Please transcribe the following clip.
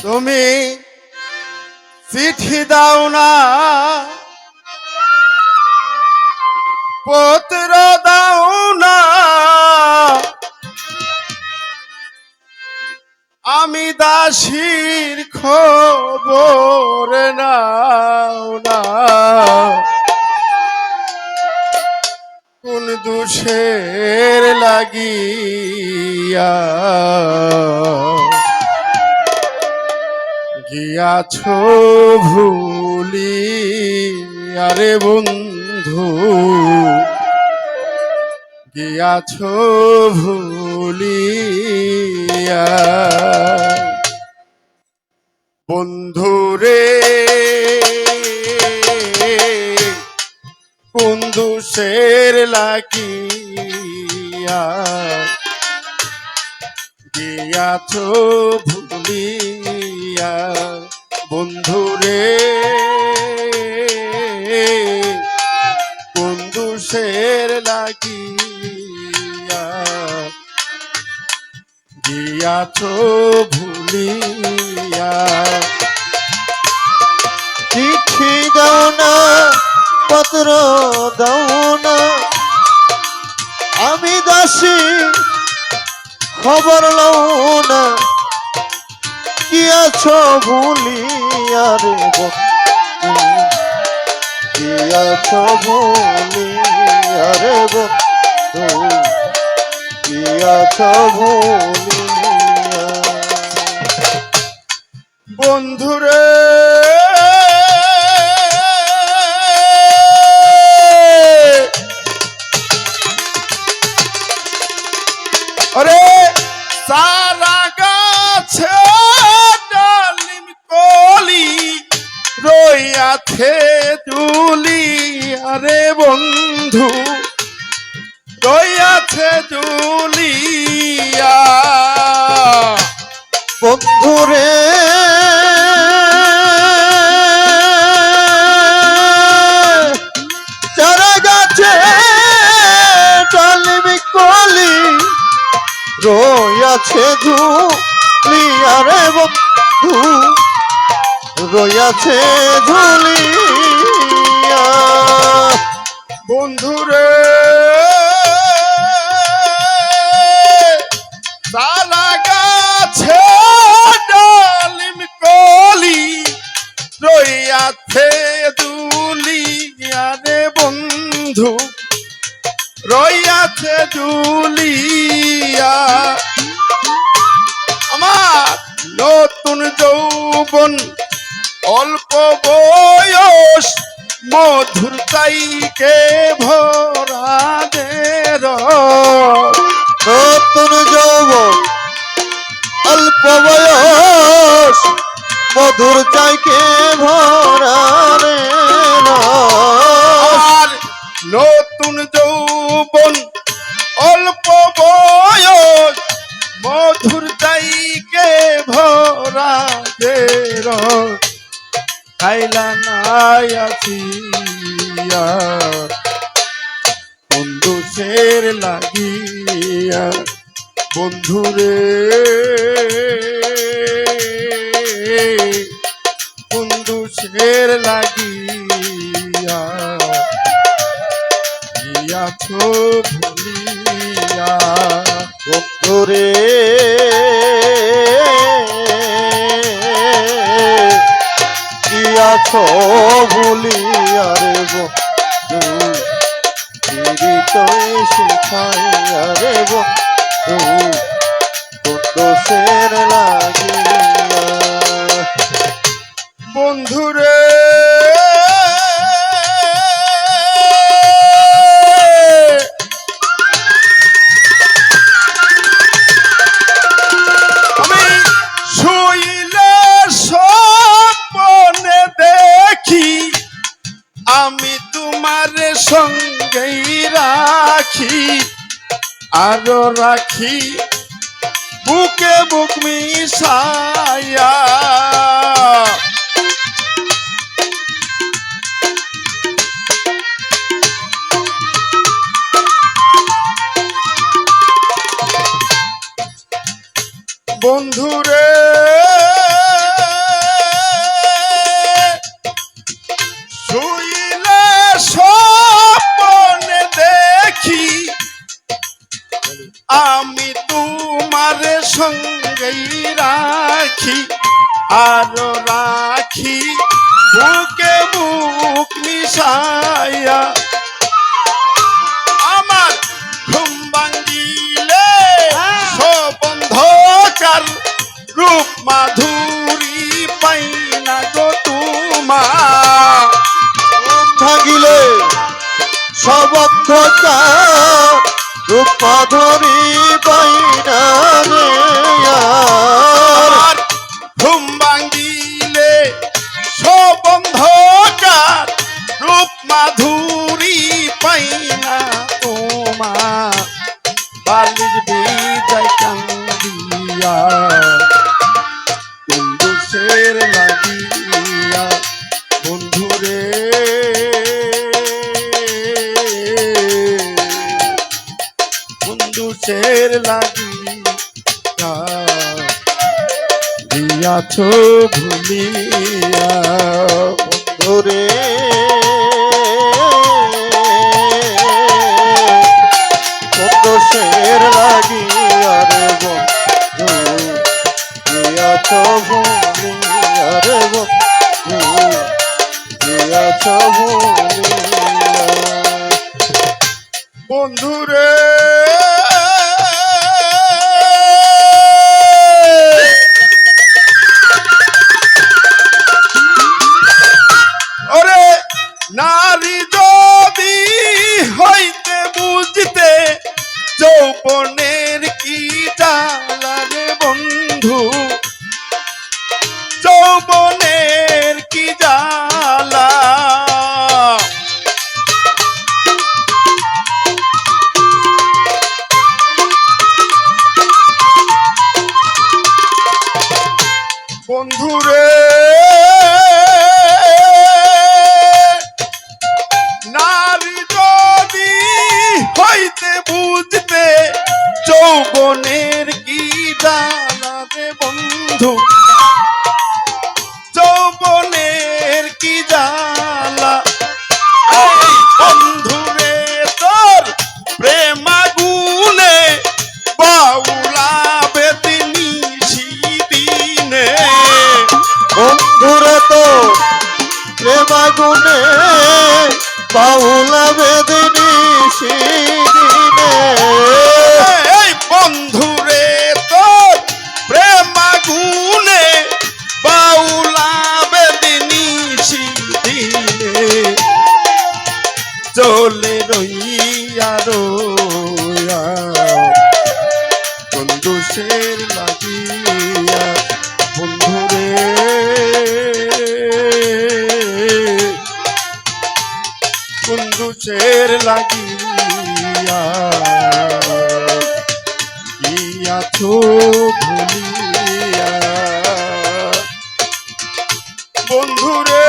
তুমি চিঠি দাও না, পত্র দাও না, আমি দাসীর খবর নাও না। কোন দোষের লাগিয়া গিয়াছ ভুলি, আরে বন্ধু গিয়াছ ভুলিয়া। বন্ধুরে কোন দোষের লাগিয়া গিয়াছ ভুলিয়া। বন্ধুরে কোন দোষের লাগিয়া গিয়াছ ভুলিয়া। চিঠি দাও না, পত্র দাও না, আমি দাসী খবর লও না। গিয়াছ ভুলিয়া রে বন্ধু, গিয়াছ ভুলিয়া রে বন্ধু, গিয়াছ ভুলিয়া। বন্ধুরে আরে সারা গাছে ডালিম কলি রইয়াছে দুলি, আরে বন্ধু রইয়াছে দুলিয়া। বন্ধুরে চারা গাছে ডালিম কলি রইয়াছে ঝুলিয়া রে বন্ধু, রইয়াছে ঝুলিয়া। বন্ধুরে সারা গাছে ডালিম কলি রইয়াছে দুলি, আরে বন্ধু রইয়াছে দুলিয়া। আমার নতুন যৌবন অল্প বয়স মধুর চাইকে ভরা দের। নতুন যৌবন অল্প বয়স মধুর চাইকে ভরা রে। আর নতুন যৌবন অল্প বয়স মধুর চাইকে ভরা দের। খাইলা নাই আসিয়া কোন দোষের লাগিয়া। বন্ধুরে কোন দোষের লাগিয়া গিয়াছ ভুলিয়া। বন্ধুরে গিয়াছ ভুলিয়া রে বন্ধু, হৃদয় শিখাইয়া রে বন্ধু, কোন দোষের লাগিয়া। বন্ধুরে আমি শুইলে স্বপ্নে দেখি আমি তোমার সঙ্গেই রাখি, আরো রাখি বুকে বুক মিশায়া। বন্ধুরে সঙ্গেই রাখি আরো রাখি বুকে বুক মিশাইয়া আমার ঘুম ভাঙ্গিলে সব অন্ধকার রূপ মাধুরী পাই না গো তোমার ভাঙিলে সব অন্ধকার রূপ মাধুরী পাইনা রে আর ঘুম ভাঙ্গিলে সব অন্ধকার রূপ মাধুরী পাই না তোমার বালির বিদায় কান্দিয়া বন্ধুসের লাগিয়া বন্ধুরে বন্ধুসের লাগিয়া দিয়াছ ভুলিয়া বন্ধুরে বন্ধুসের লাগিয়া রে বন্ধু দিয়াছ ভুলিয়া রে বন্ধু দিয়াছ ভুলিয়া বন্ধুরে ওরে নারী যদি হইতে বুঝতে যৌবনের কি জ্বালা রে বন্ধু যৌবনের কি জ্বালা বন্ধুরে নারী যদি হইতে বুঝতে যৌবনের কি জ্বালা রে বন্ধু যৌবনের কি জ্বালা এই বন্ধুরে তোর প্রেম আগুনে বাউলাবে নিশি দিনে বন্ধুরে তো প্রেমাগুনে বাউলা বেদিনী সিদিনে এই বন্ধুরে তোর প্রেম আগুনে বাউলাবে নিশি দিনে চলে রইয়া রইয়া বন্ধুসের লাগিয়া বন্ধুরে বন্ধুসের লাগিয়া গিয়াছ ভুলিয়া বন্ধুরে